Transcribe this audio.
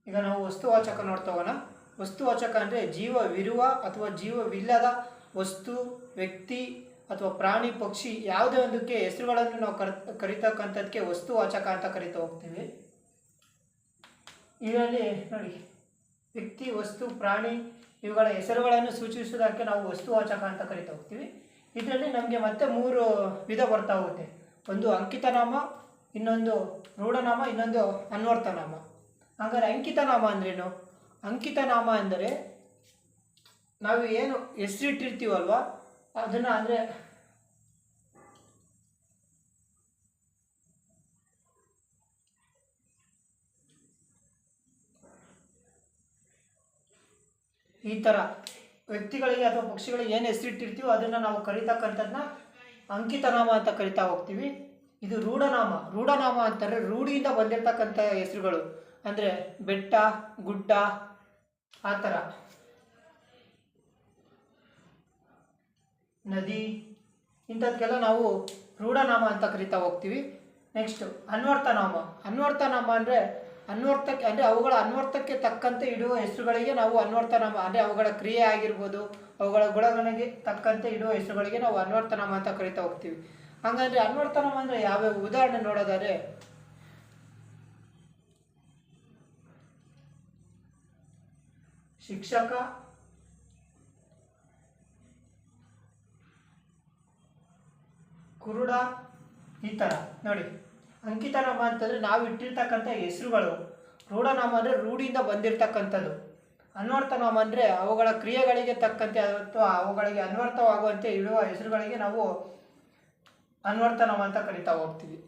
ಈಗ ನಾವು ವಸ್ತುವಾಚಕ ನೋಡ್ತಾ ಹೋಗೋಣ. ವಸ್ತುವಾಚಕ ಅಂದರೆ ಜೀವವಿರುವ ಅಥವಾ ಜೀವವಿಲ್ಲದ ವಸ್ತು, ವ್ಯಕ್ತಿ ಅಥವಾ ಪ್ರಾಣಿ, ಪಕ್ಷಿ ಯಾವುದೇ ಒಂದಕ್ಕೆ ಹೆಸರುಗಳನ್ನು ನಾವು ಕರಿತಕ್ಕಂಥದ್ದಕ್ಕೆ ವಸ್ತುವಾಚಕ ಅಂತ ಕರಿತಾ ಹೋಗ್ತೀವಿ. ಇದರಲ್ಲಿ ನೋಡಿ, ವ್ಯಕ್ತಿ, ವಸ್ತು, ಪ್ರಾಣಿ ಇವುಗಳ ಹೆಸರುಗಳನ್ನು ಸೂಚಿಸುವುದಕ್ಕೆ ನಾವು ವಸ್ತುವಾಚಕ ಅಂತ ಕರಿತಾ ಹೋಗ್ತೀವಿ. ಇದರಲ್ಲಿ ನಮಗೆ ಮತ್ತೆ 3 ವಿಧ ಬರ್ತಾ ಹೋಗುತ್ತೆ. ಒಂದು ಅಂಕಿತನಾಮ, ಇನ್ನೊಂದು ರೂಢನಾಮ, ಇನ್ನೊಂದು ಅನ್ವರ್ಥನಾಮ. ಹಾಗಾದರೆ ಅಂಕಿತನಾಮ ಅಂದ್ರೇನು? ಅಂಕಿತನಾಮ ಅಂದರೆ ನಾವು ಏನು ಹೆಸರಿಟ್ಟಿರ್ತೀವಲ್ವ ಅದನ್ನು, ಅಂದರೆ ಈ ಥರ ವ್ಯಕ್ತಿಗಳಿಗೆ ಅಥವಾ ಪಕ್ಷಿಗಳಿಗೆ ಏನು ಹೆಸರಿಟ್ಟಿರ್ತೀವೋ ಅದನ್ನು ನಾವು ಕರಿತಕ್ಕಂಥದ್ದನ್ನ ಅಂಕಿತನಾಮ ಅಂತ ಕರಿತಾ ಹೋಗ್ತೀವಿ. ಇದು ರೂಢನಾಮ. ರೂಢನಾಮ ಅಂತಂದರೆ ರೂಢಿಯಿಂದ ಬಂದಿರತಕ್ಕಂಥ ಹೆಸರುಗಳು, ಅಂದರೆ ಬೆಟ್ಟ, ಗುಡ್ಡ, ಆ ಥರ ನದಿ, ಇಂಥದ್ದಕ್ಕೆಲ್ಲ ನಾವು ರೂಢನಾಮ ಅಂತ ಕರಿತಾ ಹೋಗ್ತೀವಿ. ನೆಕ್ಸ್ಟು ಅನ್ವರ್ಥನಾಮ. ಅನ್ವರ್ಥನಾಮ ಅಂದರೆ ಅನ್ವರ್ಥಕ್ಕೆ, ಅಂದರೆ ಅವುಗಳ ಅನ್ವರ್ಥಕ್ಕೆ ತಕ್ಕಂತೆ ಇಡುವ ಹೆಸರುಗಳಿಗೆ ನಾವು ಅನ್ವರ್ಥನಾಮ, ಅಂದರೆ ಅವುಗಳ ಕ್ರಿಯೆ ಆಗಿರ್ಬೋದು, ಅವುಗಳ ಗುಣಗಳಿಗೆ ತಕ್ಕಂತೆ ಇಡುವ ಹೆಸರುಗಳಿಗೆ ನಾವು ಅನ್ವರ್ಥನಾಮ ಅಂತ ಕರಿತಾ ಹೋಗ್ತೀವಿ. ಹಾಗಾದರೆ ಅನ್ವರ್ಥನಾಮ ಅಂದರೆ ಯಾವ್ಯಾವ ಉದಾಹರಣೆ ನೋಡೋದಾದರೆ, ಶಿಕ್ಷಕ, ಕುರುಡ, ಈ ಥರ ನೋಡಿ. ಅಂಕಿತನಾಮ ಅಂತಂದರೆ ನಾವು ಇಟ್ಟಿರ್ತಕ್ಕಂಥ ಹೆಸರುಗಳು. ರೂಢನಾಮ ಅಂದರೆ ರೂಢಿಯಿಂದ ಬಂದಿರತಕ್ಕಂಥದ್ದು. ಅನ್ವರ್ಥನಾಮ ಅಂದರೆ ಅವುಗಳ ಕ್ರಿಯೆಗಳಿಗೆ ತಕ್ಕಂತೆ ಅಥವಾ ಅವುಗಳಿಗೆ ಅನ್ವರ್ಥವಾಗುವಂತೆ ಇಡುವ ಹೆಸರುಗಳಿಗೆ ನಾವು ಅನ್ವರ್ಥನಾಮ ಅಂತ ಕರಿತಾ ಹೋಗ್ತೀವಿ.